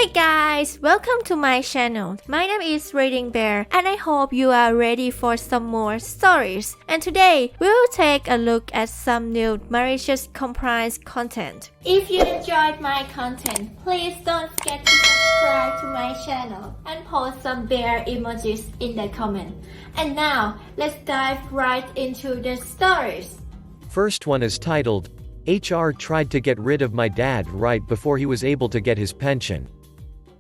Hey guys, welcome to my channel. My name is ReadingBear and I hope you are ready for some more stories. And today, we'll take a look at some new malicious compliance content. If you enjoyed my content, please don't forget to subscribe to my channel and post some bear emojis in the comment. And now, let's dive right into the stories. First one is titled, HR tried to get rid of my dad right before he was able to get his pension.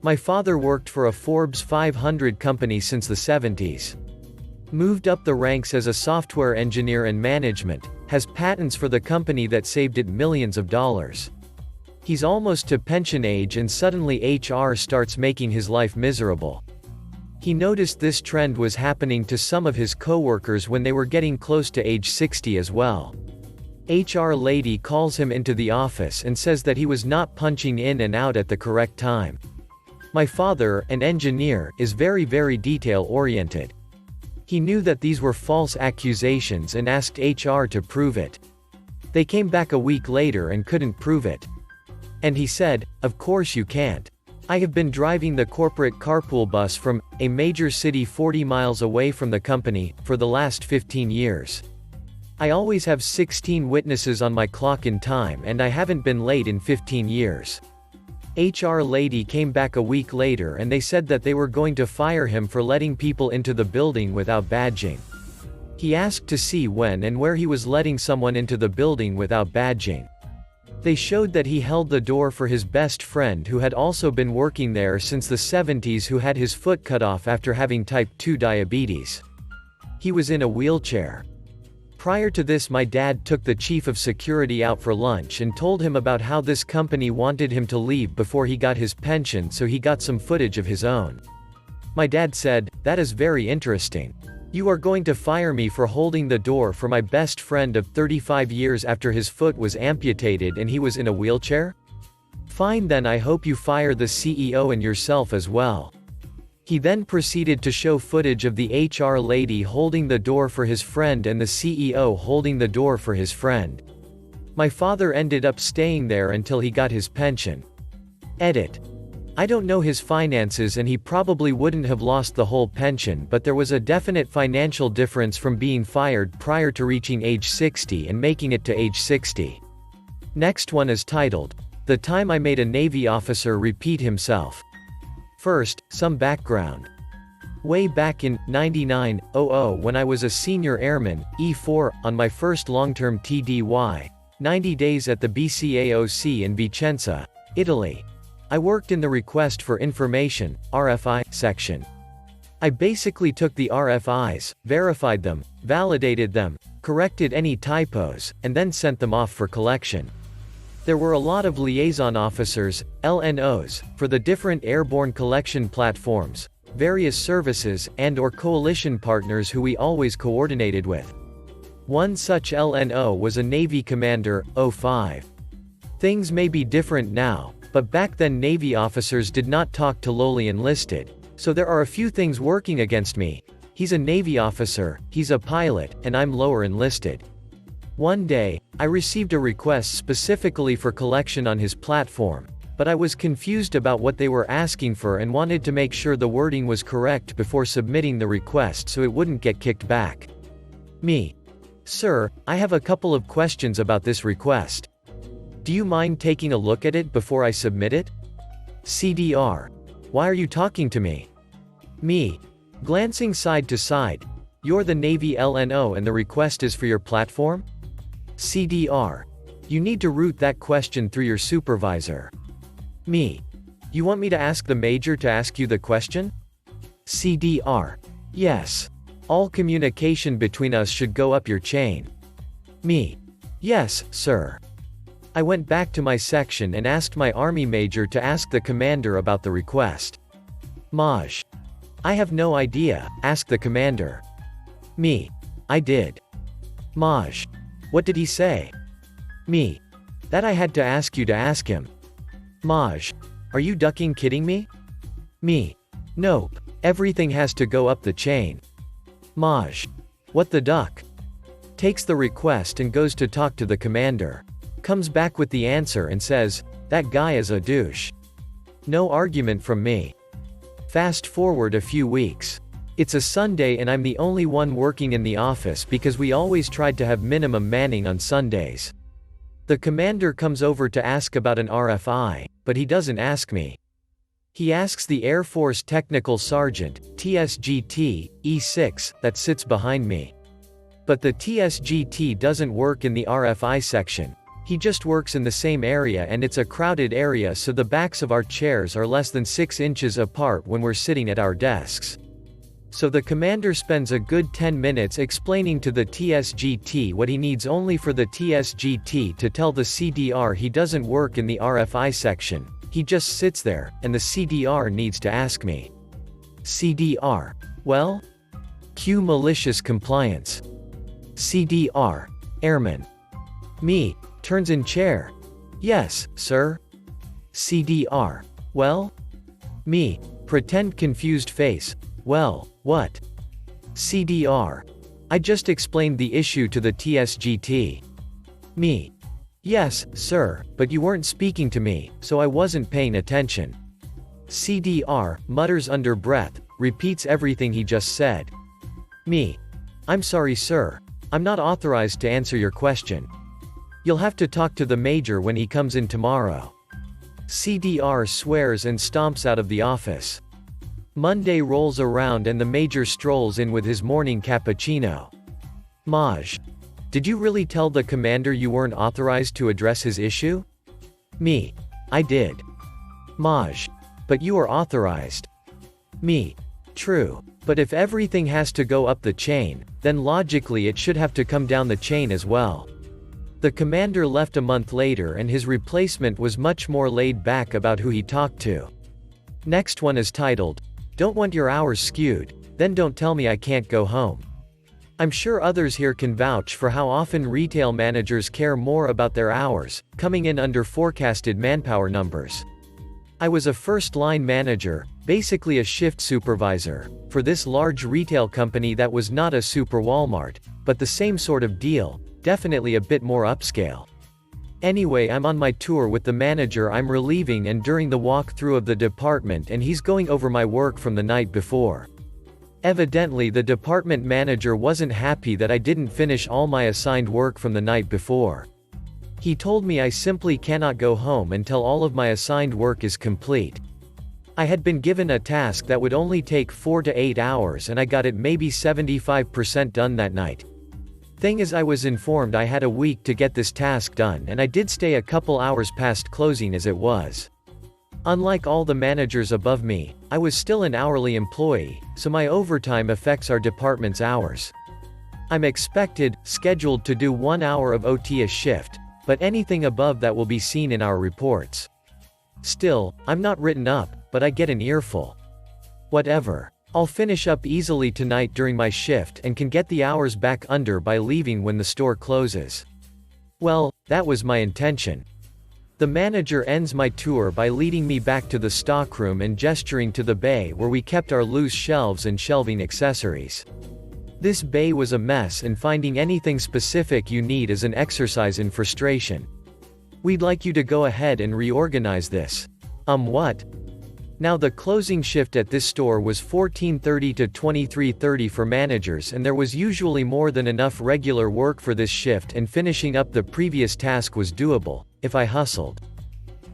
My father worked for a Forbes 500 company since the 70s. Moved up the ranks as a software engineer and management, has patents for the company that saved it millions of dollars. He's almost to pension age and suddenly HR starts making his life miserable. He noticed this trend was happening to some of his coworkers when they were getting close to age 60 as well. HR lady calls him into the office and says that he was not punching in and out at the correct time. My father, an engineer, is very detail-oriented. He knew that these were false accusations and asked HR to prove it. They came back a week later and couldn't prove it. And he said, "Of course you can't. I have been driving the corporate carpool bus from a major city 40 miles away from the company for the last 15 years. I always have 16 witnesses on my clock in time and I haven't been late in 15 years. HR lady came back a week later and they said that they were going to fire him for letting people into the building without badging. He asked to see when and where he was letting someone into the building without badging. They showed that he held the door for his best friend who had also been working there since the 70s, who had his foot cut off after having type 2 diabetes. He was in a wheelchair. Prior to this, my dad took the chief of security out for lunch and told him about how this company wanted him to leave before he got his pension, so he got some footage of his own. My dad said, "That is very interesting. You are going to fire me for holding the door for my best friend of 35 years after his foot was amputated and he was in a wheelchair? Fine, then I hope you fire the CEO and yourself as well." He then proceeded to show footage of the HR lady holding the door for his friend and the CEO holding the door for his friend. My father ended up staying there until he got his pension. Edit. I don't know his finances and he probably wouldn't have lost the whole pension, but there was a definite financial difference from being fired prior to reaching age 60 and making it to age 60. Next one is titled, "The Time I Made a Navy Officer Repeat Himself." First, some background. Way back in 9900 when I was a senior airman, E4, on my first long-term TDY, 90 days at the BCAOC in Vicenza, Italy. I worked in the Request for Information, RFI, section. I basically took the RFIs, verified them, validated them, corrected any typos, and then sent them off for collection. There were a lot of liaison officers, LNOs, for the different airborne collection platforms, various services, and/or coalition partners who we always coordinated with. One such LNO was a Navy Commander, 05. Things may be different now, but back then Navy officers did not talk to lowly enlisted, so there are a few things working against me. He's a Navy officer, he's a pilot, and I'm lower enlisted. One day, I received a request specifically for collection on his platform, but I was confused about what they were asking for and wanted to make sure the wording was correct before submitting the request so it wouldn't get kicked back. Me. Sir, I have a couple of questions about this request. Do you mind taking a look at it before I submit it? CDR. Why are you talking to me? Me. Glancing side to side. You're the Navy LNO and the request is for your platform? CDR. You need to route that question through your supervisor. Me. You want me to ask the major to ask you the question? CDR. Yes. All communication between us should go up your chain. Me. Yes, sir. I went back to my section and asked my army major to ask the commander about the request. Maj. I have no idea, ask the commander. Me. I did. Maj. What did he say? Me. That I had to ask you to ask him. Maj. Are you ducking kidding me? Me. Nope. Everything has to go up the chain. Maj. What the duck? Takes the request and goes to talk to the commander. Comes back with the answer and says, "That guy is a douche." No argument from me. Fast forward a few weeks. It's a Sunday and I'm the only one working in the office because we always tried to have minimum manning on Sundays. The commander comes over to ask about an RFI, but he doesn't ask me. He asks the Air Force Technical Sergeant, TSGT, E6, that sits behind me. But the TSGT doesn't work in the RFI section. He just works in the same area and it's a crowded area, so the backs of our chairs are less than 6 inches apart when we're sitting at our desks. So the commander spends a good 10 minutes explaining to the TSGT what he needs, only for the TSGT to tell the CDR he doesn't work in the RFI section. He just sits there, and the CDR needs to ask me. CDR. Well? Q malicious compliance. CDR. Airman. Me. Turns in chair. Yes, sir. CDR. Well? Me. Pretend confused face. Well, what? CDR. I just explained the issue to the TSGT. Me. Yes, sir, but you weren't speaking to me, so I wasn't paying attention. CDR, mutters under breath, repeats everything he just said. Me. I'm sorry, sir. I'm not authorized to answer your question. You'll have to talk to the major when he comes in tomorrow. CDR swears and stomps out of the office. Monday rolls around and the major strolls in with his morning cappuccino. Maj. Did you really tell the commander you weren't authorized to address his issue? Me. I did. Maj. But you are authorized. Me. True. But if everything has to go up the chain, then logically it should have to come down the chain as well. The commander left a month later and his replacement was much more laid back about who he talked to. Next one is titled, "Don't want your hours skewed, then don't tell me I can't go home." I'm sure others here can vouch for how often retail managers care more about their hours, coming in under forecasted manpower numbers. I was a first-line manager, basically a shift supervisor, for this large retail company that was not a super Walmart, but the same sort of deal, definitely a bit more upscale. Anyway, I'm on my tour with the manager I'm relieving and during the walkthrough of the department and he's going over my work from the night before. Evidently the department manager wasn't happy that I didn't finish all my assigned work from the night before. He told me I simply cannot go home until all of my assigned work is complete. I had been given a task that would only take 4 to 8 hours and I got it maybe 75% done that night. Thing is, I was informed I had a week to get this task done and I did stay a couple hours past closing as it was. Unlike all the managers above me, I was still an hourly employee, so my overtime affects our department's hours. I'm scheduled to do 1 hour of OT a shift, but anything above that will be seen in our reports. Still, I'm not written up, but I get an earful. Whatever. I'll finish up easily tonight during my shift and can get the hours back under by leaving when the store closes. Well, that was my intention. The manager ends my tour by leading me back to the stockroom and gesturing to the bay where we kept our loose shelves and shelving accessories. This bay was a mess and finding anything specific you need is an exercise in frustration. We'd like you to go ahead and reorganize this. What? Now the closing shift at this store was 14:30 to 23:30 for managers and there was usually more than enough regular work for this shift and finishing up the previous task was doable, if I hustled.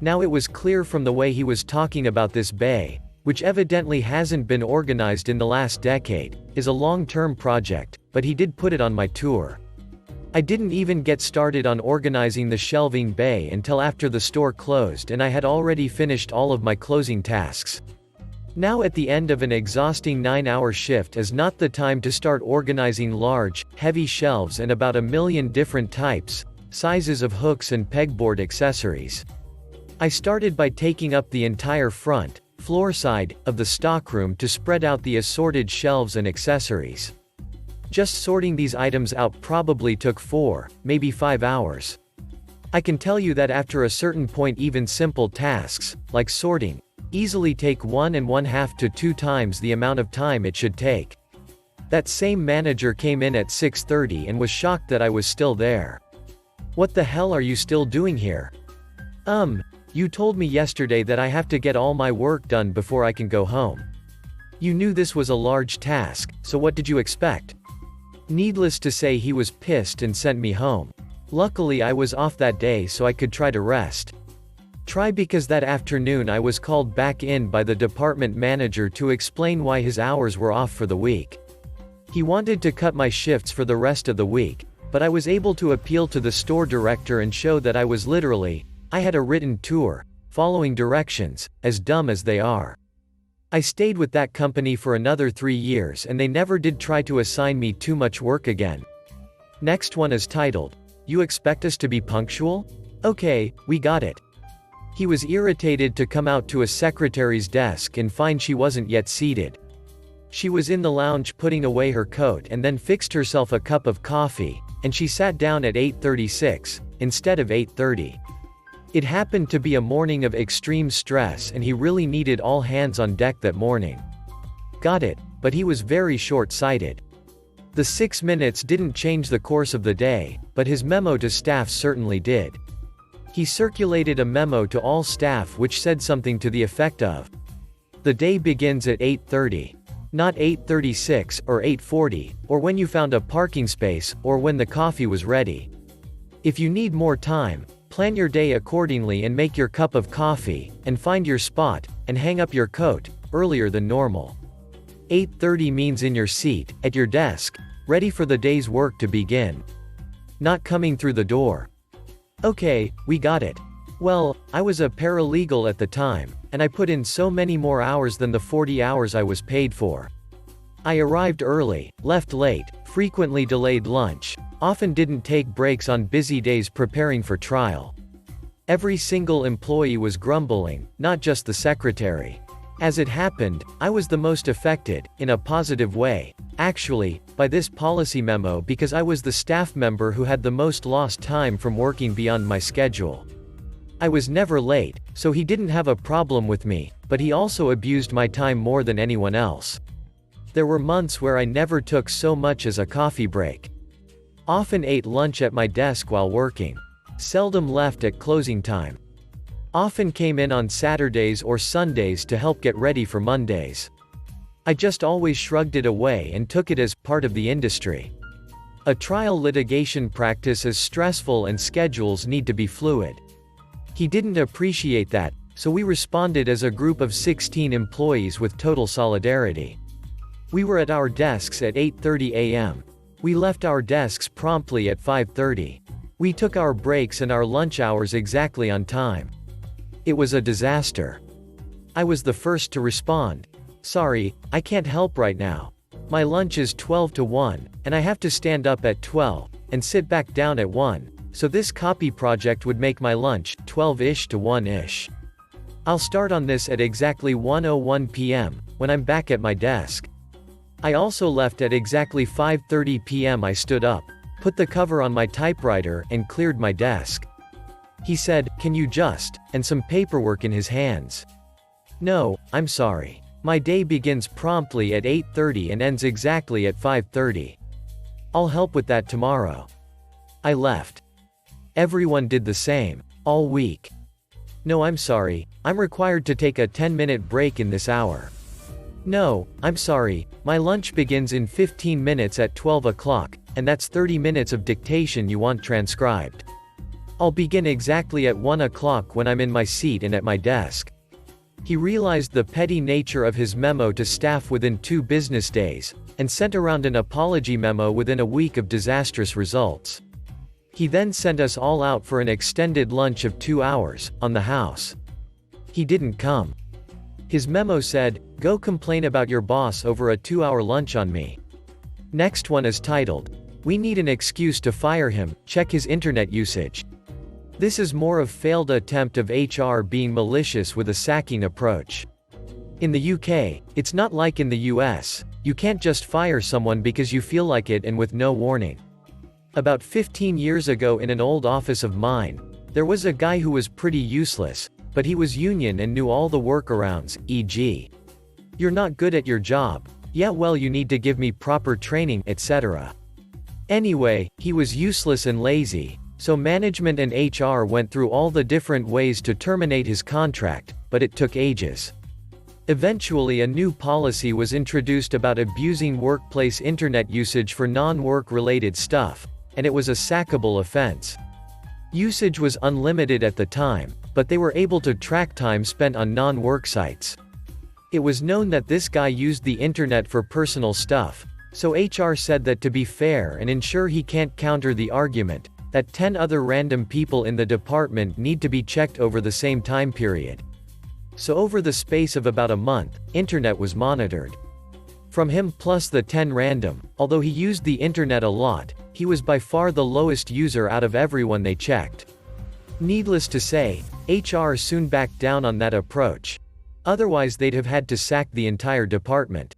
Now it was clear from the way he was talking about this bay, which evidently hasn't been organized in the last decade, is a long-term project, but he did put it on my tour. I didn't even get started on organizing the shelving bay until after the store closed and I had already finished all of my closing tasks. Now at the end of an exhausting 9-hour shift is not the time to start organizing large, heavy shelves and about 1 million different types, sizes of hooks and pegboard accessories. I started by taking up the entire front, floor side, of the stockroom to spread out the assorted shelves and accessories. Just sorting these items out probably took 4, maybe 5 hours. I can tell you that after a certain point even simple tasks, like sorting, easily take 1.5 to 2 times the amount of time it should take. That same manager came in at 6:30 and was shocked that I was still there. "What the hell are you still doing here?" You told me yesterday that I have to get all my work done before I can go home. You knew this was a large task, so what did you expect? Needless to say, he was pissed and sent me home. Luckily I was off that day so I could try to rest. Because that afternoon I was called back in by the department manager to explain why his hours were off for the week. He wanted to cut my shifts for the rest of the week, but I was able to appeal to the store director and show that I had a written tour, following directions, as dumb as they are. I stayed with that company for another 3 years and they never did try to assign me too much work again. Next one is titled, "You expect us to be punctual? Okay, we got it." He was irritated to come out to a secretary's desk and find she wasn't yet seated. She was in the lounge putting away her coat and then fixed herself a cup of coffee, and she sat down at 8:36, instead of 8:30. It happened to be a morning of extreme stress and he really needed all hands on deck that morning. Got it, but he was very short-sighted. The 6 minutes didn't change the course of the day, but his memo to staff certainly did. He circulated a memo to all staff which said something to the effect of, "The day begins at 8:30. Not 8:36 or 8:40, or when you found a parking space, or when the coffee was ready. If you need more time, plan your day accordingly and make your cup of coffee, and find your spot, and hang up your coat, earlier than normal. 8:30 means in your seat, at your desk, ready for the day's work to begin. Not coming through the door." Okay, we got it. Well, I was a paralegal at the time, and I put in so many more hours than the 40 hours I was paid for. I arrived early, left late, frequently delayed lunch, often didn't take breaks on busy days preparing for trial. Every single employee was grumbling, not just the secretary. As it happened, I was the most affected, in a positive way, actually, by this policy memo because I was the staff member who had the most lost time from working beyond my schedule. I was never late, so he didn't have a problem with me, but he also abused my time more than anyone else. There were months where I never took so much as a coffee break. Often ate lunch at my desk while working. Seldom left at closing time. Often came in on Saturdays or Sundays to help get ready for Mondays. I just always shrugged it away and took it as part of the industry. A trial litigation practice is stressful and schedules need to be fluid. He didn't appreciate that, so we responded as a group of 16 employees with total solidarity. We were at our desks at 8:30 a.m. We left our desks promptly at 5:30. We took our breaks and our lunch hours exactly on time. It was a disaster. I was the first to respond. "Sorry, I can't help right now. My lunch is 12 to 1, and I have to stand up at 12, and sit back down at 1, so this copy project would make my lunch 12-ish to 1-ish. I'll start on this at exactly 1:01 p.m., when I'm back at my desk." I also left at exactly 5:30 p.m. I stood up, put the cover on my typewriter, and cleared my desk. He said, "Can you just," and some paperwork in his hands. "No, I'm sorry. My day begins promptly at 8:30 and ends exactly at 5:30. I'll help with that tomorrow." I left. Everyone did the same, all week. "No, I'm sorry, I'm required to take a 10-minute break in this hour." "No, I'm sorry, my lunch begins in 15 minutes at 12 o'clock, and that's 30 minutes of dictation you want transcribed. I'll begin exactly at 1 o'clock when I'm in my seat and at my desk." He realized the petty nature of his memo to staff within 2 business days, and sent around an apology memo within a week of disastrous results. He then sent us all out for an extended lunch of 2 hours, on the house. He didn't come. His memo said, "Go complain about your boss over a 2-hour lunch on me." Next one is titled, "We need an excuse to fire him, check his internet usage." This is more of failed attempt of HR being malicious with a sacking approach. In the UK, it's not like in the US, you can't just fire someone because you feel like it and with no warning. About 15 years ago in an old office of mine, there was a guy who was pretty useless, but he was union and knew all the workarounds, e.g. "You're not good at your job. Yeah, well, you need to give me proper training, etc." Anyway, he was useless and lazy, So management and HR went through all the different ways to terminate his contract, but it took ages. Eventually a new policy was introduced about abusing workplace internet usage for non-work related stuff, and it was a sackable offense. Usage was unlimited at the time, but they were able to track time spent on non-work sites. It was known that this guy used the internet for personal stuff, so HR said that to be fair and ensure he can't counter the argument, that 10 other random people in the department need to be checked over the same time period. So over the space of about a month, internet was monitored. From him plus the 10 random, although he used the internet a lot, he was by far the lowest user out of everyone they checked. Needless to say, HR soon backed down on that approach. Otherwise they'd have had to sack the entire department.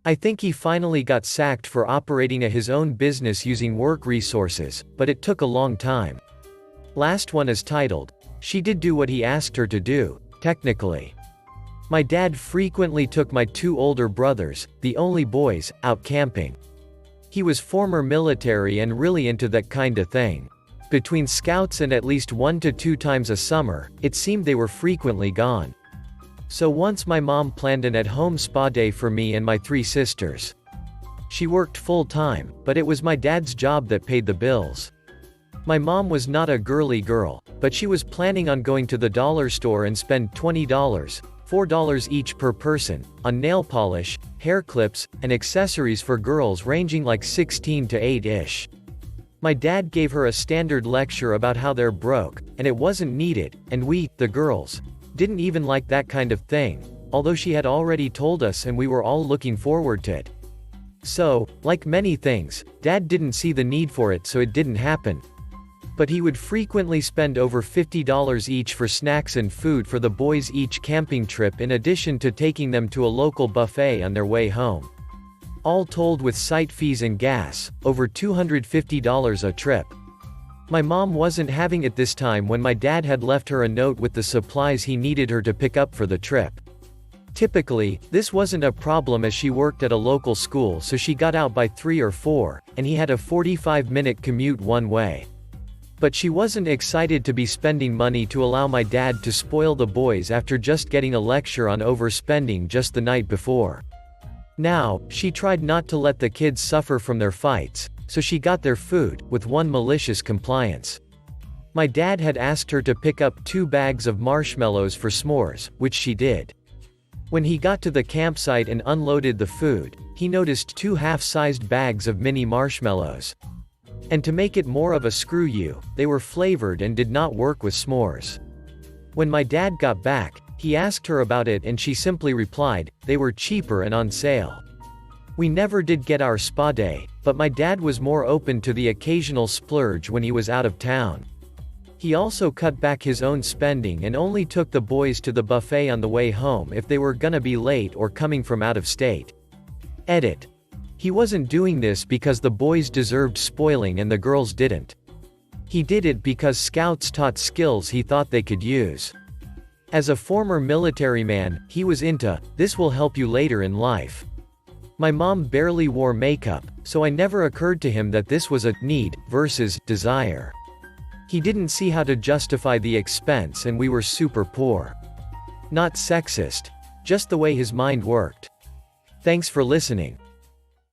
I think he finally got sacked for operating his own business using work resources, but it took a long time. Last one is titled, "She did do what he asked her to do, technically." My dad frequently took my 2 older brothers, the only boys, out camping. He was former military and really into that kinda thing. Between scouts and at least 1 to 2 times a summer, it seemed they were frequently gone. So once my mom planned an at-home spa day for me and my 3 sisters. She worked full-time, but it was my dad's job that paid the bills. My mom was not a girly girl, but she was planning on going to the dollar store and spend $20, $4 each per person, on nail polish, hair clips, and accessories for girls ranging like 16 to 8-ish. My dad gave her a standard lecture about how they're broke, and it wasn't needed, and we, the girls, didn't even like that kind of thing, although she had already told us and we were all looking forward to it. So, like many things, Dad didn't see the need for it, so it didn't happen. But he would frequently spend over $50 each for snacks and food for the boys each camping trip, in addition to taking them to a local buffet on their way home. All told, with site fees and gas, over $250 a trip. My mom wasn't having it this time when my dad had left her a note with the supplies he needed her to pick up for the trip. Typically, this wasn't a problem as she worked at a local school, so she got out by 3 or 4, and he had a 45-minute commute one way. But she wasn't excited to be spending money to allow my dad to spoil the boys after just getting a lecture on overspending just the night before. Now, she tried not to let the kids suffer from their fights, so she got their food, with one malicious compliance. My dad had asked her to pick up 2 bags of marshmallows for s'mores, which she did. When he got to the campsite and unloaded the food, he noticed 2 half-sized bags of mini marshmallows. And to make it more of a screw you, they were flavored and did not work with s'mores. When my dad got back, he asked her about it and she simply replied, they were cheaper and on sale. We never did get our spa day, but my dad was more open to the occasional splurge when he was out of town. He also cut back his own spending and only took the boys to the buffet on the way home if they were gonna be late or coming from out of state. Edit. He wasn't doing this because the boys deserved spoiling and the girls didn't. He did it because scouts taught skills he thought they could use. As a former military man, he was into, this will help you later in life. My mom barely wore makeup, so it never occurred to him that this was a need versus desire. He didn't see how to justify the expense, and we were super poor. Not sexist, just the way his mind worked. Thanks for listening.